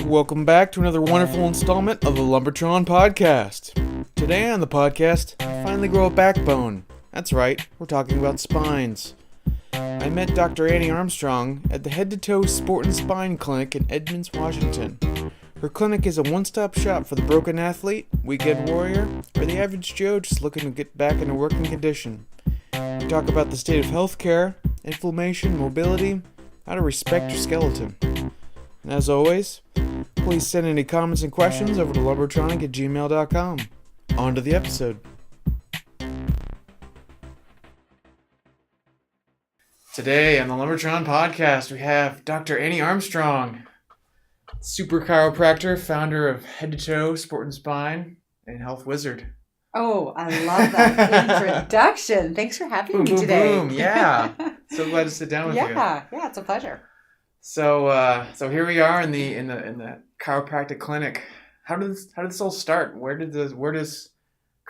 Welcome back to another wonderful installment of the Lumbertron podcast. Today on the podcast, I finally grow a backbone. That's right, we're talking about spines. I met Dr. Annie Armstrong at the Head to Toe Sport and Spine Clinic in Edmonds, Washington. Her clinic is a one-stop shop for the broken athlete, weekend warrior, or the average Joe just looking to get back into working condition. We talk about the state of healthcare, inflammation, mobility, how to respect your skeleton. And as always, please send any comments and questions over to lumbertronic@gmail.com. On to the episode. Today on the Lumbertron podcast, we have Dr. Annie Armstrong, super chiropractor, founder of Head to Toe Sport and Spine, and health wizard. Oh, I love that introduction. Thanks for having me today. Boom, yeah. So glad to sit down with you. Yeah, it's a pleasure. So here we are in the chiropractic clinic. How did this all start? Where does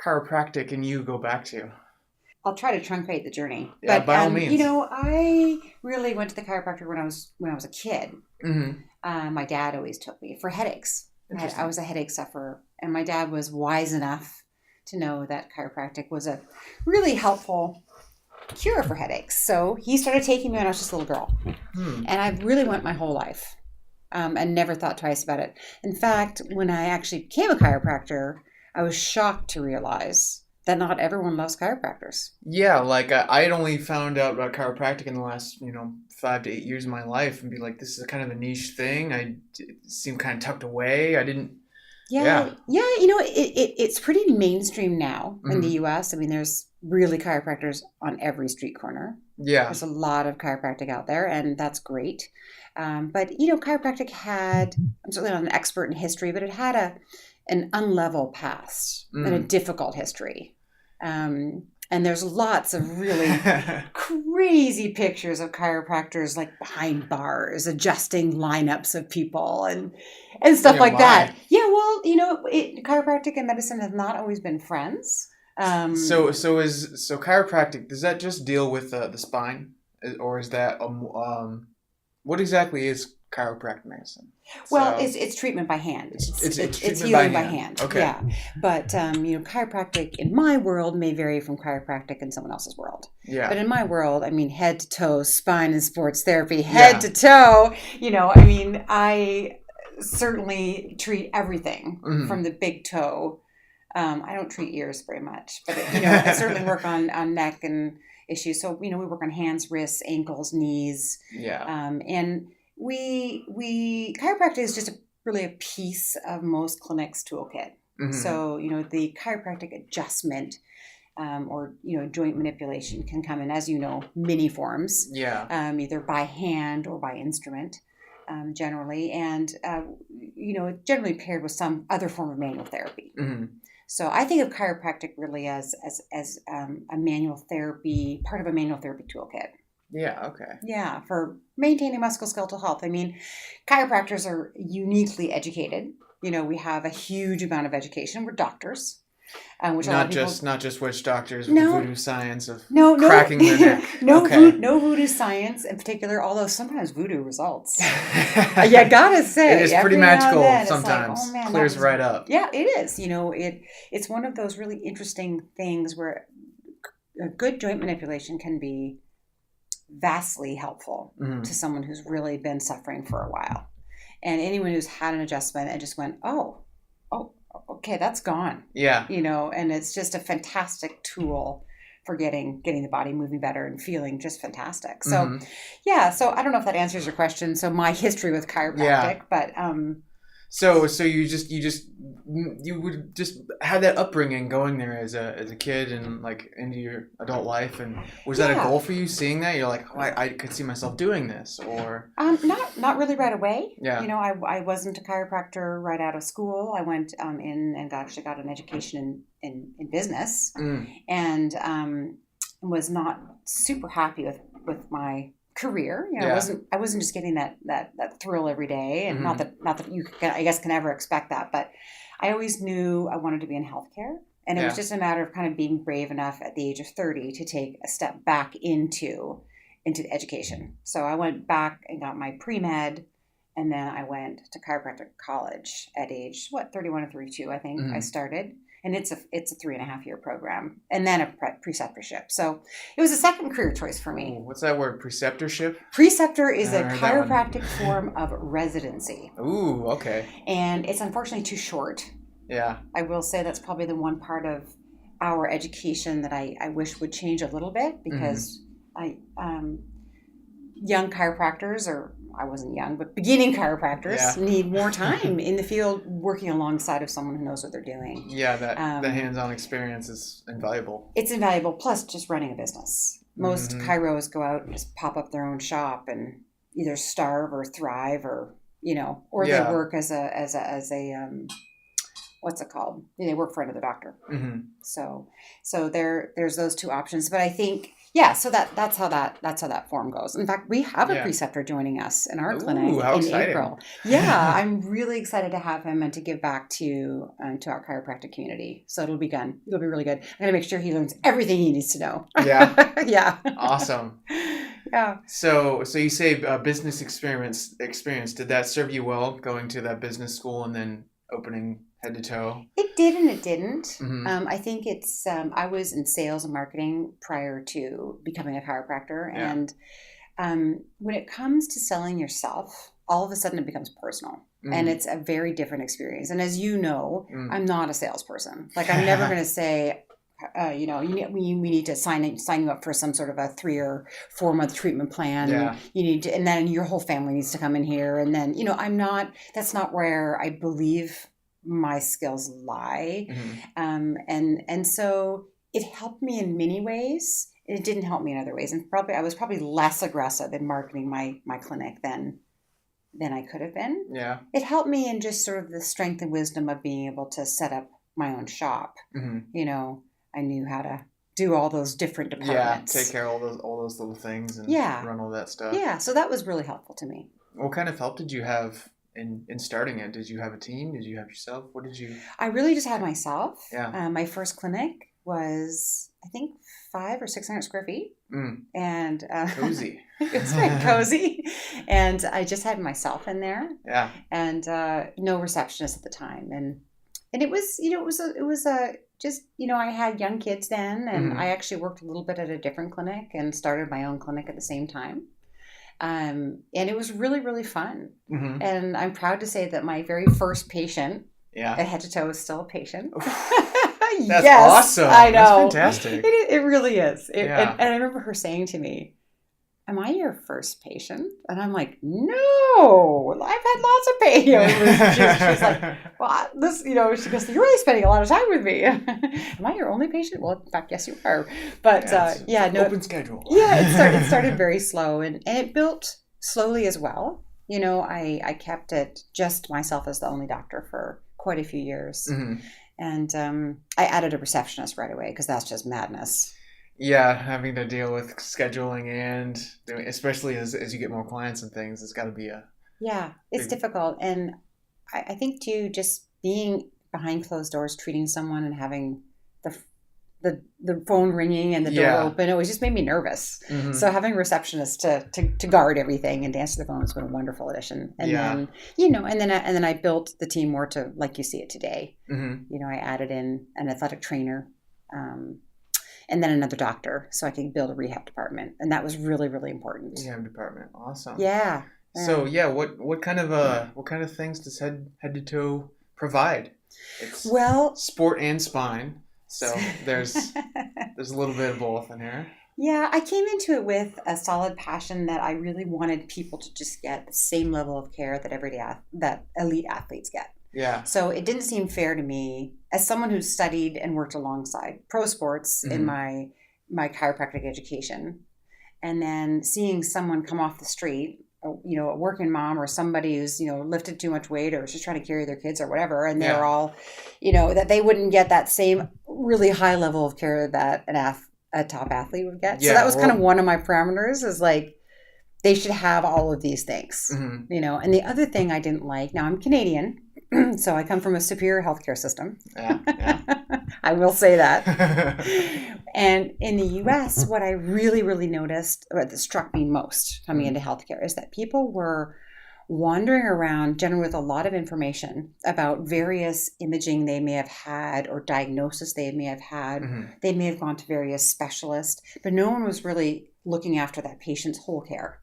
chiropractic and you go back to? I'll try to truncate the journey. Yeah, but, by all means. I really went to the chiropractor when I was a kid. Mm-hmm. My dad always took me for headaches. I was a headache sufferer, and my dad was wise enough to know that chiropractic was a really helpful cure for headaches. So he started taking me when I was just a little girl. And I really went my whole life and never thought twice about it. In fact, when I actually became a chiropractor, I was shocked to realize that not everyone loves chiropractors. Yeah, like I had only found out about chiropractic in the last 5 to 8 years of my life, and be like, this is kind of a niche thing. It seemed kind of tucked away. I didn't. Yeah. It's pretty mainstream now in the U.S. I mean, there's really chiropractors on every street corner. Yeah. There's a lot of chiropractic out there, and that's great. But chiropractic had, I'm certainly not an expert in history, but it had an unlevel past and a difficult history. And there's lots of really crazy pictures of chiropractors like behind bars, adjusting lineups of people and stuff like that. Yeah, well, chiropractic and medicine have not always been friends. So chiropractic, does that just deal with the spine, or is that what exactly is chiropractic medicine? Well, it's treatment by hand. It's healing by hand. Okay. Yeah, but chiropractic in my world may vary from chiropractic in someone else's world. Yeah. But in my world, I mean, head to toe, spine and sports therapy, head to toe. I certainly treat everything from the big toe. I don't treat ears very much, but I certainly work on neck and issues. So we work on hands, wrists, ankles, knees. Yeah. And we chiropractic is just really a piece of most clinics' toolkit. Mm-hmm. So the chiropractic adjustment or joint manipulation can come in, as many forms. Yeah. Either by hand or by instrument. Generally, and generally paired with some other form of manual therapy. Mm-hmm. So I think of chiropractic really as a manual therapy, part of a manual therapy toolkit. Yeah. Okay. Yeah, for maintaining musculoskeletal health. I mean, chiropractors are uniquely educated. We have a huge amount of education. We're doctors. Which not just witch doctors with the voodoo science of cracking their neck. No voodoo science in particular, although sometimes voodoo results. You gotta say. It is pretty magical sometimes. Like, oh man, clears right up. Yeah, it is. It's one of those really interesting things where a good joint manipulation can be vastly helpful to someone who's really been suffering for a while. And anyone who's had an adjustment and just went, oh, okay, that's gone. Yeah. And it's just a fantastic tool for getting the body moving better and feeling just fantastic. So, so I don't know if that answers your question. So my history with chiropractic, but So you would just have that upbringing going there as a kid and like into your adult life, and was that a goal for you? Seeing that you're like, oh, I could see myself doing this, or not really right away. Yeah. I wasn't a chiropractor right out of school. I went in and actually got an education in business, and was not super happy with my career. You know, I wasn't just getting that thrill every day, and not that you can, I guess, can ever expect that, but I always knew I wanted to be in healthcare, and it was just a matter of kind of being brave enough at the age of 30 to take a step back into education. So I went back and got my pre-med, and then I went to chiropractic college at age 31 or 32, I think. I started. And it's a 3.5-year program, and then a preceptorship. So it was a second career choice for me. Ooh, what's that word? Preceptorship? Preceptor is a chiropractic form of residency. Ooh, okay. And it's unfortunately too short. Yeah. I will say that's probably the one part of our education that I wish would change a little bit, because young chiropractors, or I wasn't young, but beginning chiropractors need more time in the field working alongside of someone who knows what they're doing. Yeah, the hands-on experience is invaluable. It's invaluable, plus just running a business. Most chiros go out and just pop up their own shop and either starve or thrive, or or they work as a what's it called? They work for another doctor. So there's those two options. But I think so that's how that form goes. In fact, we have a preceptor joining us in our clinic in April. Yeah, I'm really excited to have him and to give back to our chiropractic community. So it'll be good. It'll be really good. I'm gonna make sure he learns everything he needs to know. Yeah. Yeah. Awesome. Yeah. So you say business experience. Did that serve you well, going to that business school and then opening head to toe? It did and it didn't. I think it's, I was in sales and marketing prior to becoming a chiropractor. Yeah. And when it comes to selling yourself, all of a sudden it becomes personal. And it's a very different experience. And as you know, I'm not a salesperson. Like, I'm never going to say, we need to sign you up for some sort of a 3 or 4 month treatment plan. Yeah. You need to, and then your whole family needs to come in here. And then, that's not where I believe my skills lie. And so it helped me in many ways. It didn't help me in other ways. And I was probably less aggressive in marketing my clinic than I could have been. Yeah. It helped me in just sort of the strength and wisdom of being able to set up my own shop. I knew how to do all those different departments. Yeah, take care of all those little things and run all that stuff. Yeah, so that was really helpful to me. What kind of help did you have in starting it? Did you have a team? Did you have yourself? What did you... I really just had myself. Yeah. My first clinic was, I think, 500 or 600 square feet. And cozy. It's very cozy. And I just had myself in there. Yeah. And no receptionist at the time. And it was, I had young kids then, and I actually worked a little bit at a different clinic and started my own clinic at the same time. And it was really, really fun. And I'm proud to say that my very first patient at head to toe is still a patient. That's awesome. I know. That's fantastic. It really is. And I remember her saying to me, "Am I your first patient?" And I'm like, "No, I've had lots of patients." She's like, "Well, this, she goes, you're really spending a lot of time with me." "Am I your only patient?" "Well, in fact, yes, you are." But open schedule. Yeah, it started very slow, and it built slowly as well. I kept it just myself as the only doctor for quite a few years, and I added a receptionist right away because that's just madness. Yeah, having to deal with scheduling and especially as you get more clients and things, it's got to be it's difficult. And I think too, just being behind closed doors, treating someone and having the phone ringing and the door open, it just made me nervous. So having a receptionist to guard everything and to answer the phone has been a wonderful addition. And then and then I built the team more to like you see it today. I added in an athletic trainer. And then another doctor, so I could build a rehab department, and that was really, really important. Rehab department, awesome. Yeah. So what kind of things does head to toe provide? It's sport and spine, so there's a little bit of both in here. Yeah, I came into it with a solid passion that I really wanted people to just get the same level of care that elite athletes get. Yeah. So it didn't seem fair to me, as someone who studied and worked alongside pro sports in my chiropractic education, and then seeing someone come off the street, a working mom or somebody who's, lifted too much weight or just trying to carry their kids or whatever, and they're all, that they wouldn't get that same really high level of care that a top athlete would get. Yeah, So that was kind of one of my parameters, is like, they should have all of these things, Mm-hmm. you know. And the other thing I didn't like, now I'm Canadian, so I come from a superior healthcare system. Yeah. I will say that. And in the US, what I really, really noticed, or that struck me most coming into healthcare, is that people were wandering around generally with a lot of information about various imaging they may have had or diagnosis they may have had. Mm-hmm. They may have gone to various specialists, but no one was really looking after that patient's whole care.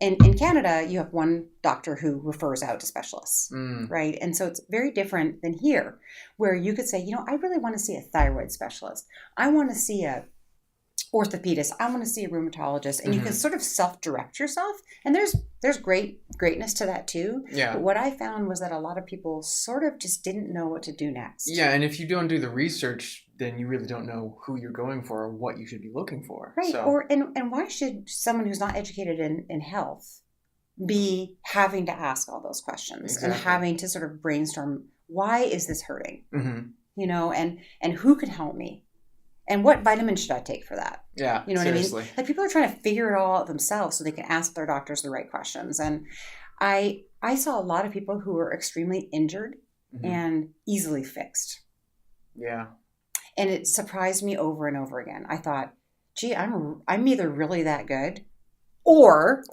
And in Canada, you have one doctor who refers out to specialists, right? And so it's very different than here, where you could say, you know, I really want to see a thyroid specialist. I want to see a orthopedist. I want to see a rheumatologist. And you can sort of self-direct yourself. And there's greatness to that too. Yeah. But what I found was that a lot of people sort of just didn't know what to do next. Yeah, and if you don't do the research, then you really don't know who you're going for or what you should be looking for. Right. So. And why should someone who's not educated in health be having to ask all those questions and having to sort of brainstorm, why is this hurting? Mm-hmm. You know, and who can help me? And what vitamin should I take for that? Yeah, you know seriously. What I mean? Like, people are trying to figure it all out themselves so they can ask their doctors the right questions. And I saw a lot of people who were extremely injured and easily fixed. Yeah. And it surprised me over and over again. I thought, gee, I'm either really that good, or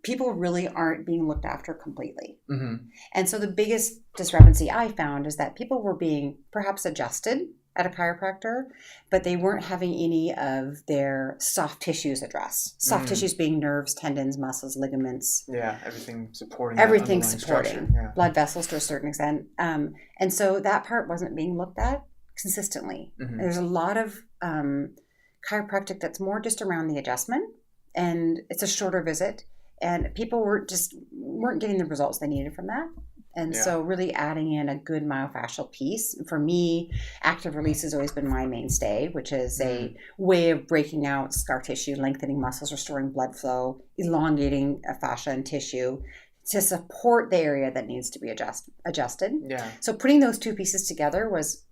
people really aren't being looked after completely. Mm-hmm. And so the biggest discrepancy I found is that people were being perhaps adjusted at a chiropractor, but they weren't having any of their soft tissues addressed. Soft tissues being nerves, tendons, muscles, ligaments. Yeah, everything supporting. Yeah. Blood vessels to a certain extent. And so that part wasn't being looked at consistently. Mm-hmm. There's a lot of chiropractic that's more just around the adjustment, and it's a shorter visit, and people weren't getting the results they needed from that. And so really adding in a good myofascial piece. For me, active release has always been my mainstay, which is a way of breaking out scar tissue, lengthening muscles, restoring blood flow, elongating fascia and tissue to support the area that needs to be adjusted. Yeah. So putting those two pieces together was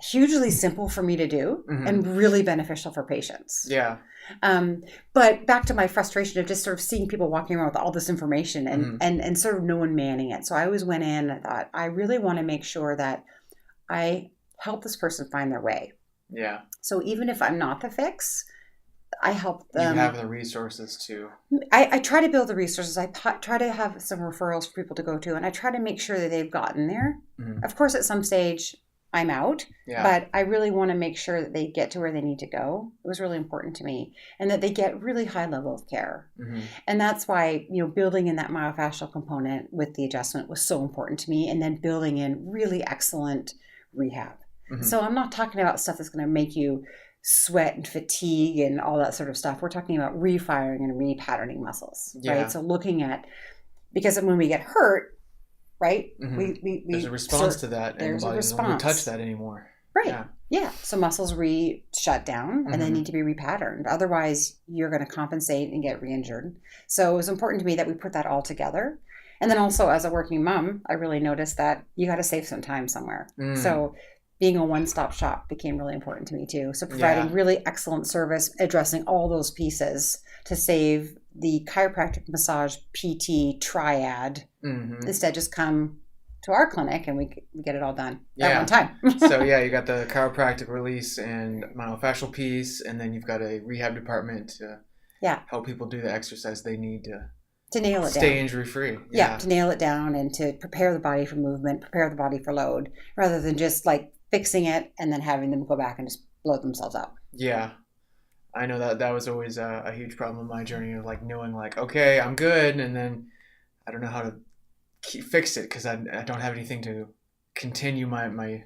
hugely simple for me to do and really beneficial for patients. Yeah. But back to my frustration of just sort of seeing people walking around with all this information and sort of no one manning it. So I always went in and I thought, I really want to make sure that I help this person find their way. Yeah. So even if I'm not the fix, I help them. You have the resources to. I try to build the resources. I try to have some referrals for people to go to, and I try to make sure that they've gotten there. Mm-hmm. Of course, at some stage, I'm out, but I really want to make sure that they get to where they need to go. It was really important to me, and that they get really high level of care. Mm-hmm. And that's why, building in that myofascial component with the adjustment was so important to me, and then building in really excellent rehab. Mm-hmm. So I'm not talking about stuff that's going to make you sweat and fatigue and all that sort of stuff. We're talking about refiring and repatterning muscles, right? So looking at, because when we get hurt, right? Mm-hmm. We there's a response to that, and the body doesn't want to touch that anymore. Right. Yeah. So muscles shut down, and they need to be repatterned. Otherwise, you're going to compensate and get re-injured. So it was important to me that we put that all together. And then also, as a working mom, I really noticed that you got to save some time somewhere. So being a one-stop shop became really important to me too. So providing really excellent service, addressing all those pieces to save the chiropractic, massage, PT triad. Instead, just come to our clinic and we get it all done at one time. So you got the chiropractic release and myofascial piece, and then you've got a rehab department to help people do the exercise they need to nail it stay down. Injury free. To nail it down and to prepare the body for movement, prepare the body for load, rather than just like fixing it and then having them go back and just blow themselves up. Yeah. I know that was always a huge problem in my journey of like knowing like, okay, I'm good. And then I don't know how to fix it because I don't have anything to continue my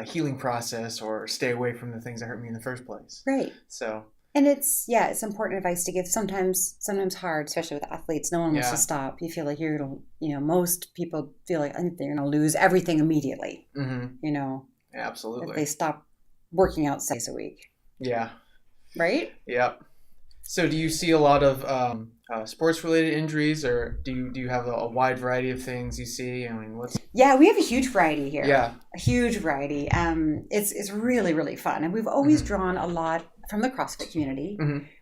healing process or stay away from the things that hurt me in the first place. Right. So. And it's important advice to give. Sometimes hard, especially with athletes. No one wants to stop. You feel like you're going to, most people feel like they're going to lose everything immediately. Absolutely. If they stop working out 6 days a week. Yeah. Right? Yep. So do you see a lot of sports-related injuries, or do you have a wide variety of things you see? I mean, what's... Yeah, we have a huge variety here. Yeah. A huge variety. It's really, really fun. And we've always drawn a lot from the CrossFit community,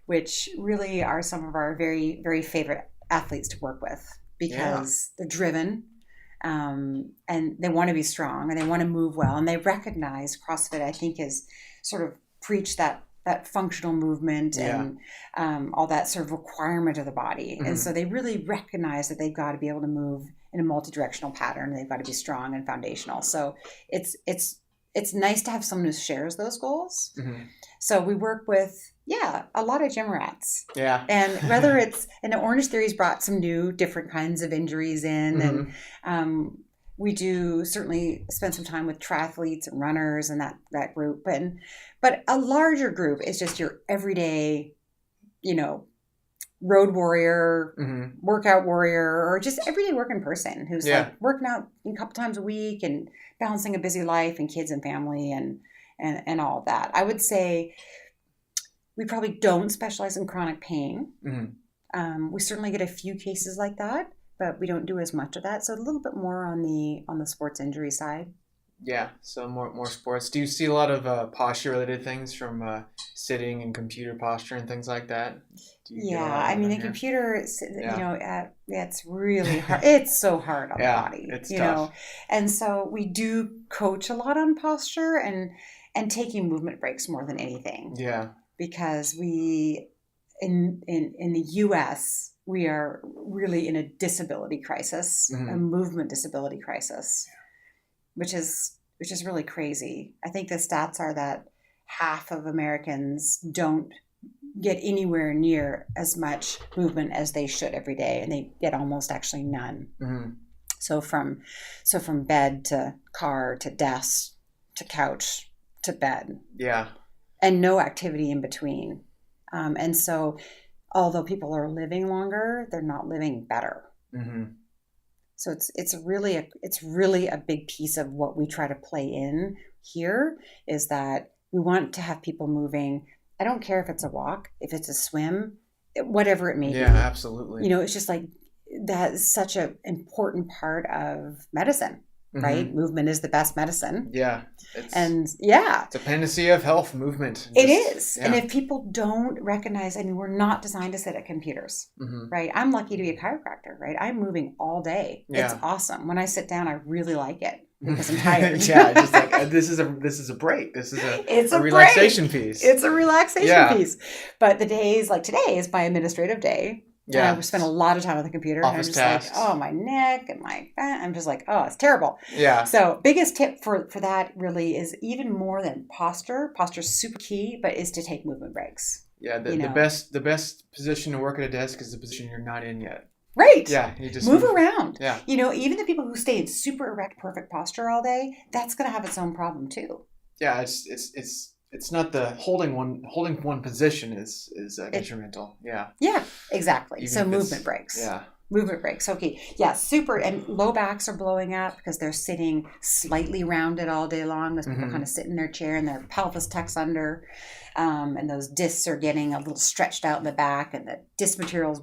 which really are some of our very, very favorite athletes to work with because they're driven and they want to be strong and they want to move well. And they recognize CrossFit, I think, is sort of preach that functional movement and all that sort of requirement of the body. And so they really recognize that they've got to be able to move in a multi-directional pattern. They've got to be strong and foundational. So it's nice to have someone who shares those goals. So we work with, a lot of gym rats. Yeah. And whether it's, and Orange Theory's brought some new different kinds of injuries in and we do certainly spend some time with triathletes and runners and that group. But a larger group is just your everyday, road warrior, workout warrior, or just everyday working person who's like working out a couple times a week and balancing a busy life and kids and family and all of that. I would say we probably don't specialize in chronic pain. We certainly get a few cases like that, but we don't do as much of that. So a little bit more on the sports injury side. Yeah, so more sports. Do you see a lot of posture-related things from sitting and computer posture and things like that? I mean, the computer, it's really hard. It's so hard on the body. It's tough. And so we do coach a lot on posture and taking movement breaks more than anything. Yeah. Because we, in the U.S., we are really in a disability crisis, a movement disability crisis. Which is really crazy. I think the stats are that half of Americans don't get anywhere near as much movement as they should every day, and they get almost actually none. So from bed to car to desk to couch to bed. Yeah. And no activity in between. And so although people are living longer, they're not living better. So it's really a big piece of what we try to play in here is that we want to have people moving. I don't care if it's a walk, if it's a swim, whatever it may be. Yeah, absolutely. It's just like that's such an important part of medicine, right? Movement is the best medicine. Yeah. It's a panacea of health, movement. It is. Yeah. And if people don't recognize, I mean, we're not designed to sit at computers, right? I'm lucky to be a chiropractor, right? I'm moving all day. Yeah. It's awesome. When I sit down, I really like it because I'm tired. Just like this is a break. This is a relaxation piece. It's a relaxation piece. But the days like today is my administrative day. Yeah, we spend a lot of time on the computer. Office and I'm just tasks. Like, my neck and I'm just like, it's terrible. Yeah. So biggest tip for that really is even more than posture. Posture's super key, but is to take movement breaks. Yeah, the best position to work at a desk is the position you're not in yet. Right. Yeah. You just move around. Yeah. Even the people who stay in super erect, perfect posture all day, that's going to have its own problem too. Yeah, it's not the holding one position is detrimental. Yeah. Yeah, exactly. Even so movement breaks. Yeah. Movement breaks. Okay. Yeah. Super. And low backs are blowing up because they're sitting slightly rounded all day long. As people kind of sit in their chair and their pelvis tucks under, and those discs are getting a little stretched out in the back, and the disc material's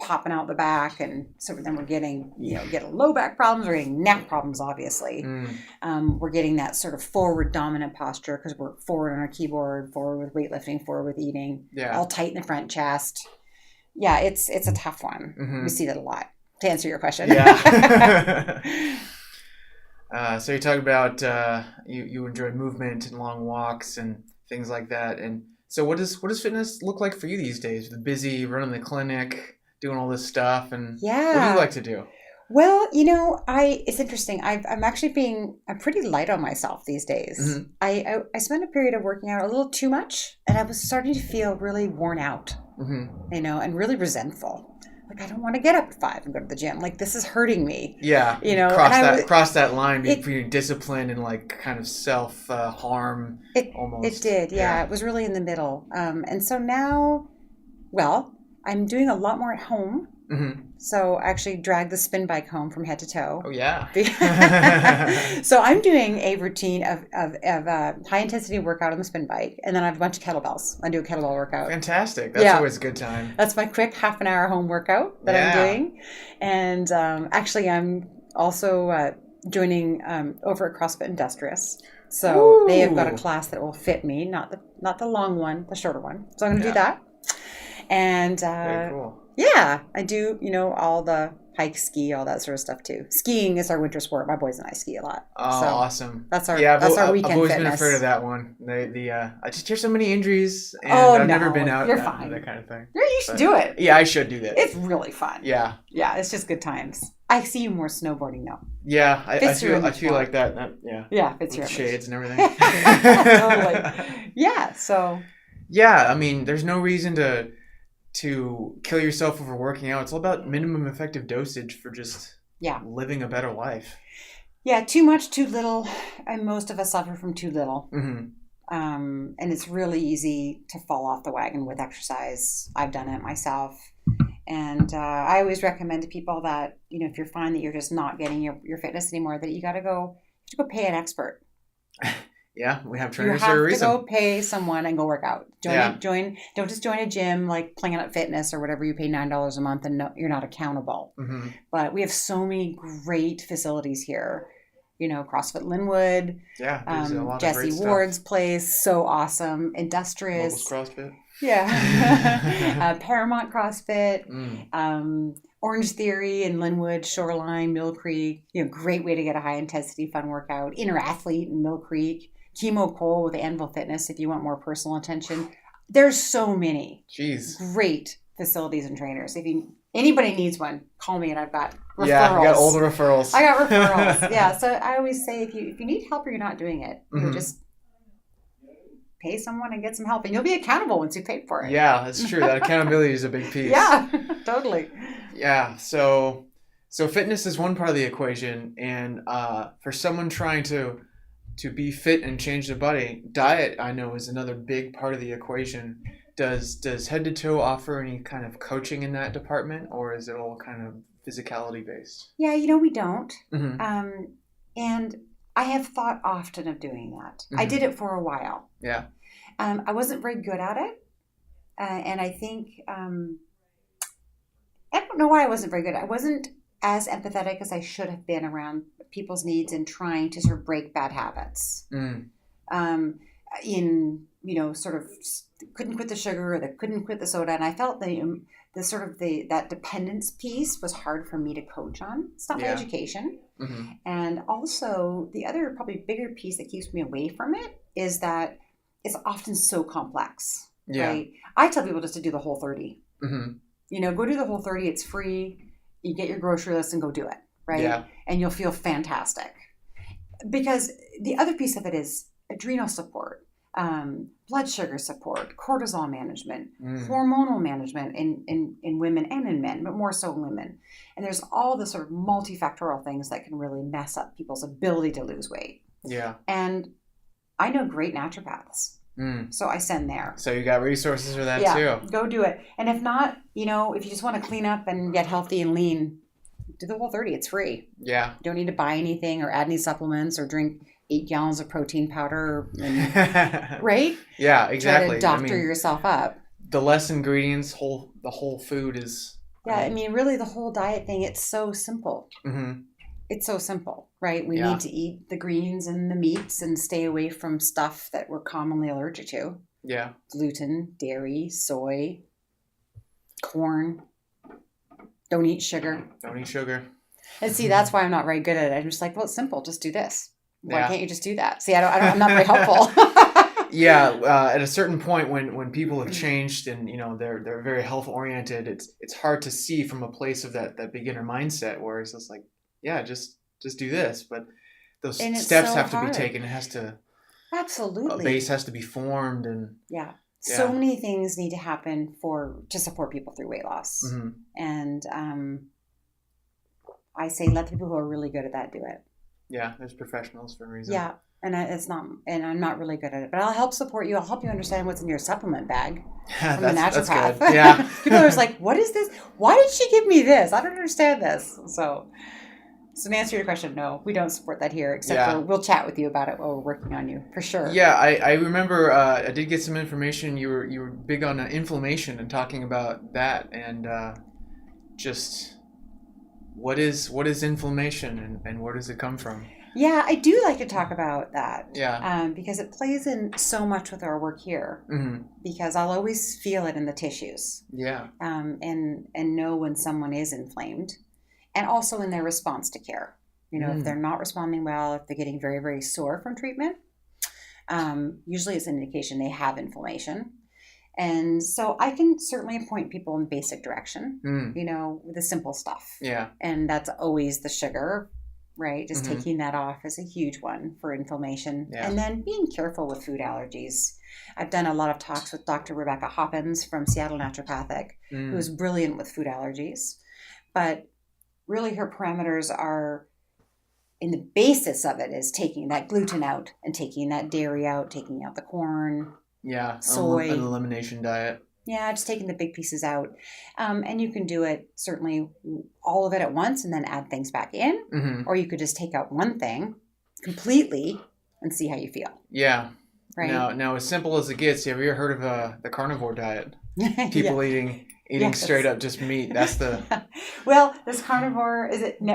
popping out the back, and so then we're getting low back problems, we're getting neck problems, obviously. We're getting that sort of forward dominant posture because we're forward on our keyboard, forward with weightlifting, forward with eating, all tight in the front chest. Yeah, it's a tough one. We see that a lot. To answer your question. Yeah. So you talk about you enjoy movement and long walks and things like that, and so what does fitness look like for you these days? The busy running the clinic, doing all this stuff, and what do you like to do? Well, it's interesting. I'm pretty light on myself these days. I spent a period of working out a little too much, and I was starting to feel really worn out, and really resentful. Like, I don't want to get up at 5 and go to the gym. Like, this is hurting me. Yeah. Cross that line between discipline and like kind of self harm. Almost. It did. Yeah. It was really in the middle. And so now, I'm doing a lot more at home. So I actually drag the spin bike home from head to toe. Oh, yeah. So I'm doing a routine of high intensity workout on the spin bike. And then I have a bunch of kettlebells. I do a kettlebell workout. Fantastic. That's always a good time. That's my quick half an hour home workout that I'm doing. And actually, I'm also joining over at CrossFit Industrious. So they have got a class that will fit me, not the long one, the shorter one. So I'm going to do that. And very cool. Yeah, I do, all the hike, ski, all that sort of stuff too. Skiing is our winter sport. My boys and I ski a lot. Oh, so awesome. That's our weekend fitness. I've always been afraid of that one. I just hear so many injuries, and I've never been out. You're fine. That kind of thing. You should do it. Yeah, I should do that. It's really fun. Yeah. Yeah, it's just good times. I see you more snowboarding though. Yeah, I feel like that. Yeah. Yeah, fits your shades and everything. Totally. Yeah, so. Yeah, I mean, there's no reason to kill yourself over working out. It's all about minimum effective dosage for just living a better life. Yeah, too much, too little, and most of us suffer from too little. And it's really easy to fall off the wagon with exercise. I've done it myself. And I always recommend to people that, if you find that you're just not getting your fitness anymore, that you got to go pay an expert. Yeah, we have trainers for a reason. You have to go pay someone and go work out. Don't just join a gym like Planet Fitness or whatever. You pay $9 a month and you're not accountable. But we have so many great facilities here. CrossFit Linwood. Yeah, there's a lot Jesse of great Ward's stuff. place, so awesome. Industrious. Locals CrossFit. Yeah. Paramount CrossFit. Orange Theory in Linwood, Shoreline, Mill Creek. Great way to get a high intensity fun workout. Inner Athlete in Mill Creek. Chemo Cole with Anvil Fitness if you want more personal attention. There's so many great facilities and trainers. If anybody needs one, call me and I've got referrals. Yeah, you got all the referrals. I got referrals. Yeah, so I always say if you need help or you're not doing it, just pay someone and get some help, and you'll be accountable once you pay for it. Yeah, that's true. That accountability is a big piece. Yeah, totally. Yeah, so fitness is one part of the equation, and for someone trying to be fit and change their body, diet I know is another big part of the equation. Does Head to Toe offer any kind of coaching in that department, or is it all kind of physicality based? Yeah, we don't. And I have thought often of doing that. I did it for a while. Yeah. I wasn't very good at it. And I think, I don't know why I wasn't very good. I wasn't as empathetic as I should have been around people's needs and trying to sort of break bad habits. Sort of couldn't quit the sugar or couldn't quit the soda. And I felt that dependence piece was hard for me to coach on. It's not my education. And also the other probably bigger piece that keeps me away from it is that it's often so complex. Yeah. Right? I tell people just to do the Whole30. Go do the Whole30. It's free. You get your grocery list and go do it. Right. Yeah. And you'll feel fantastic. Because the other piece of it is adrenal support, blood sugar support, cortisol management, hormonal management in women and in men, but more so in women. And there's all the sort of multifactorial things that can really mess up people's ability to lose weight. Yeah. And I know great naturopaths. So I send there. So you got resources for that too. Go do it. And if not, if you just want to clean up and get healthy and lean, do the Whole30. It's free. Yeah. You don't need to buy anything or add any supplements or drink 8 gallons of protein powder. Right? Yeah, exactly. Try to doctor yourself up. The less ingredients, the whole food is... Yeah, really the whole diet thing, it's so simple. It's so simple, right? We need to eat the greens and the meats and stay away from stuff that we're commonly allergic to. Yeah. Gluten, dairy, soy, corn. Don't eat sugar. And see, that's why I'm not very good at it. I'm just like, well, it's simple. Just do this. Why can't you just do that? See, I'm not very helpful. At a certain point when people have changed and they're very health oriented, it's hard to see from a place of that beginner mindset where it's just like, just do this, but those steps have to be taken. It has to absolutely, a base has to be formed, and so many things need to happen to support people through weight loss. And I say let the people who are really good at that do it. Yeah, there's professionals for a reason. Yeah. And I'm not really good at it, but I'll help support you. I'll help you understand what's in your supplement bag from a naturopath. That's good. Yeah. People are just like, what is this? Why did she give me this? I don't understand this. So to answer your question, no, we don't support that here, except for we'll chat with you about it while we're working on you, for sure. Yeah, I remember I did get some information. You were big on inflammation and talking about that, and just what is inflammation and where does it come from? Yeah, I do like to talk about that. Yeah. Because it plays in so much with our work here. Mm-hmm. Because I'll always feel it in the tissues. Yeah. And know when someone is inflamed, and also in their response to care. If they're not responding well, if they're getting very, very sore from treatment, usually it's an indication they have inflammation. And so I can certainly point people in basic direction, with the simple stuff. Yeah. And that's always the sugar. Right, just taking that off is a huge one for inflammation. Yeah. And then being careful with food allergies. I've done a lot of talks with Dr. Rebecca Hoppins from Seattle Naturopathic, who's brilliant with food allergies. But really her parameters are, in the basis of it, is taking that gluten out and taking that dairy out, taking out the corn, soy. An elimination diet. Yeah, just taking the big pieces out. And you can do it certainly all of it at once and then add things back in. Mm-hmm. Or you could just take out one thing completely and see how you feel. Yeah. Right. Now as simple as it gets, have you ever heard of the carnivore diet? People eating straight up just meat. That's the... Well, this carnivore,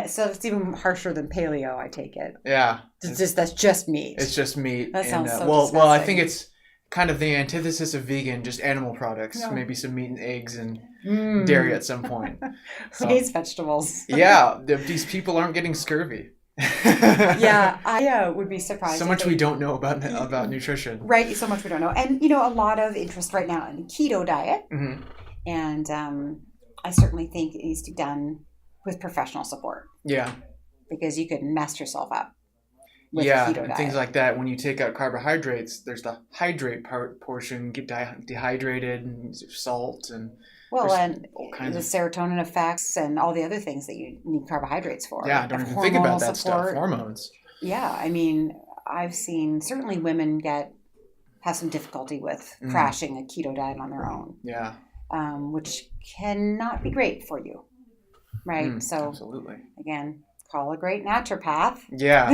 so it's even harsher than paleo, I take it. Yeah. That's just meat. It's just meat. That sounds so disgusting. Well, I think it's kind of the antithesis of vegan, just animal products. No. Maybe some meat and eggs and dairy at some point. Raised vegetables. Yeah, these people aren't getting scurvy. Yeah, I would be surprised. So much we don't know about nutrition. Right, so much we don't know. And, a lot of interest right now in the keto diet. Mm-hmm. And I certainly think it needs to be done with professional support. Yeah. Because you could mess yourself up. And things like that. When you take out carbohydrates, there's the hydrate portion, get dehydrated, and salt, and and the serotonin effects and all the other things that you need carbohydrates for. Yeah, don't even think about that stuff. Hormones. Yeah, I mean, I've seen certainly women have some difficulty with crashing a keto diet on their own. Yeah, which cannot be great for you, right? So absolutely. Again. Call a great naturopath. Yeah.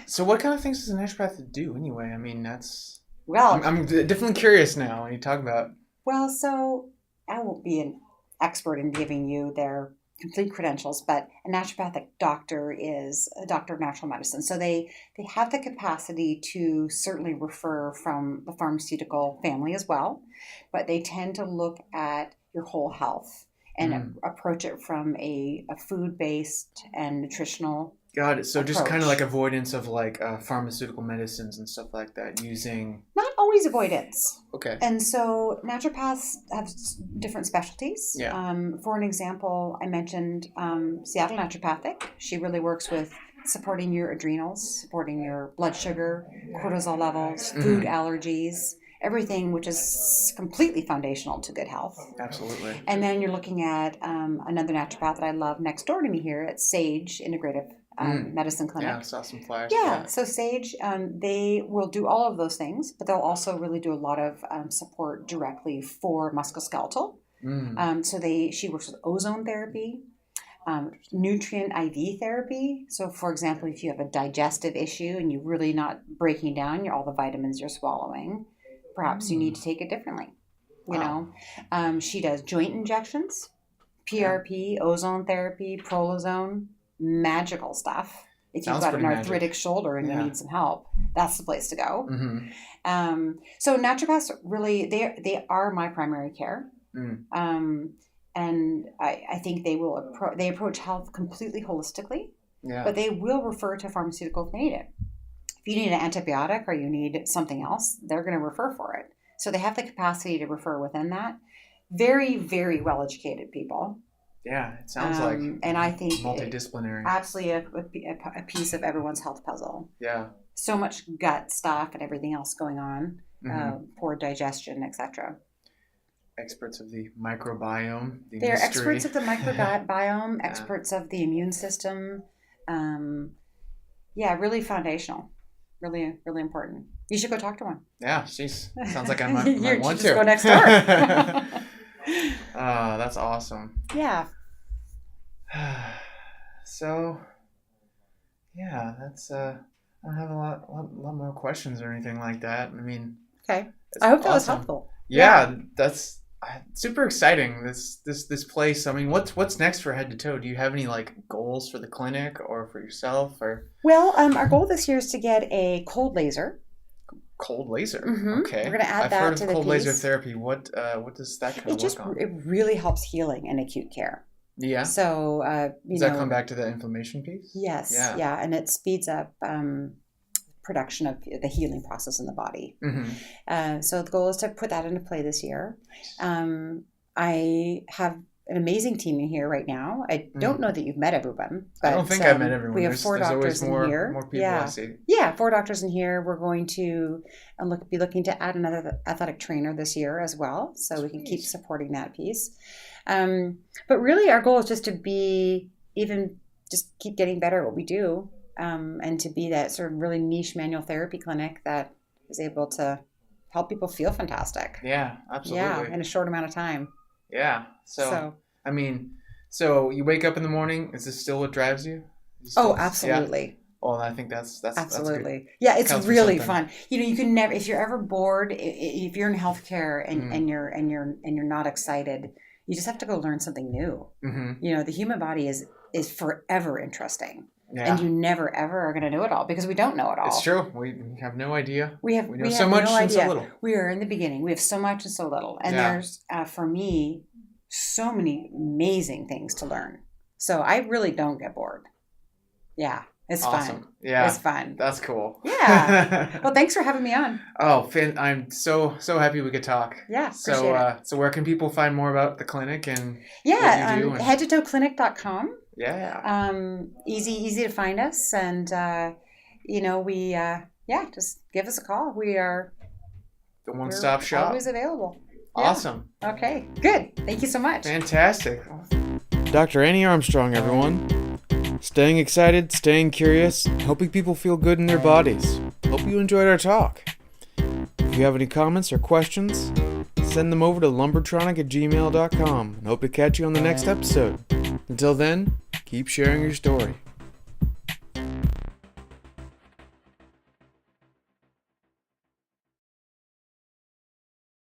So what kind of things does a naturopath do anyway? I mean, I'm definitely curious now when you talk about... Well, so I won't be an expert in giving you their complete credentials, but a naturopathic doctor is a doctor of natural medicine. So they have the capacity to certainly refer from the pharmaceutical family as well, but they tend to look at your whole health and approach it from a food-based and nutritional Got it. So approach. Just kind of like avoidance of pharmaceutical medicines and stuff like that using... Not always avoidance. Okay. And so naturopaths have different specialties. Yeah. For an example, I mentioned Seattle Naturopathic. She really works with supporting your adrenals, supporting your blood sugar, cortisol levels, food allergies, everything which is completely foundational to good health. Absolutely. And then you're looking at another naturopath that I love next door to me here at Sage Integrative Medicine Clinic. Yeah, I saw some flyers. Yeah, so Sage, they will do all of those things, but they'll also really do a lot of support directly for musculoskeletal. So she works with ozone therapy, nutrient IV therapy. So for example, if you have a digestive issue and you're really not breaking down all the vitamins you're swallowing, perhaps you need to take it differently. She does joint injections, PRP, ozone therapy, prolozone, magical stuff. If you've got an arthritic shoulder and you need some help, that's the place to go. So naturopaths really, they are my primary care. And I think they approach health completely holistically, but they will refer to pharmaceutical if they need it. If you need an antibiotic or you need something else, they're going to refer for it. So they have the capacity to refer within that. Very, very well-educated people. Yeah, it sounds like and I think multidisciplinary. Absolutely a piece of everyone's health puzzle. Yeah. So much gut stuff and everything else going on, poor digestion, etc. Experts of the microbiome. They're experts of the microbiome, experts of the immune system. Really foundational. Really, really important. You should go talk to one. Yeah, jeez. Sounds like I might want just to. go next door. That's awesome. Yeah. So, yeah, that's I don't have a lot more questions or anything like that. I mean, Okay. it's I hope that was awesome. helpful. Yeah, that's super exciting. This place. I mean, what's next for Head to Toe? Do you have any like goals for the clinic or for yourself or Well, our goal this year is to get a cold laser. cold laser? Mhm. Okay, We're gonna add I've that heard to of the cold laser piece. therapy. What does that kind It of just work on? it really helps healing in acute care. Yeah. So Does that come back to the inflammation piece? Yes, Yeah. and it speeds up production of the healing process in the body. Mm-hmm. So the goal is to put that into play this year. I have an amazing team in here right now. I don't know that you've met everyone. But, I don't think I've met everyone. We have four doctors in here. More people I see. Yeah, 4 doctors in here. We're going to be looking to add another athletic trainer this year as well, so we can keep supporting that piece. But really, our goal is just to just keep getting better at what we do, and to be that sort of really niche manual therapy clinic that is able to help people feel fantastic. Yeah, absolutely. Yeah, in a short amount of time. Yeah. So I mean, so you wake up in the morning. Is this still what drives you? Absolutely. Yeah. Well, I think that's absolutely. It's really fun. You can never, if you're ever bored, if you're in healthcare and you're not excited, you just have to go learn something new. Mm-hmm. The human body is forever interesting. Yeah. And you never ever are going to know it all because we don't know it all. It's true. We have no idea. We know so much and so little. We are in the beginning. We have so much and so little. And there's, for me, so many amazing things to learn. So I really don't get bored. Yeah. It's awesome. fun. Yeah. It's fun. That's cool. Yeah. Well, thanks for having me on. Oh, Finn, I'm so happy we could talk. Yeah. So where can people find more about the clinic and what you do? headtotoclinic.com. Yeah. Easy to find us, and we just give us a call. We're the one-stop shop. Always available. Awesome. Yeah. Okay. Good. Thank you so much. Fantastic. Dr. Annie Armstrong, everyone. Staying excited, staying curious, helping people feel good in their bodies. Hope you enjoyed our talk. If you have any comments or questions, send them over to lumbertronic@gmail.com and hope to catch you on the next episode. Until then, keep sharing your story.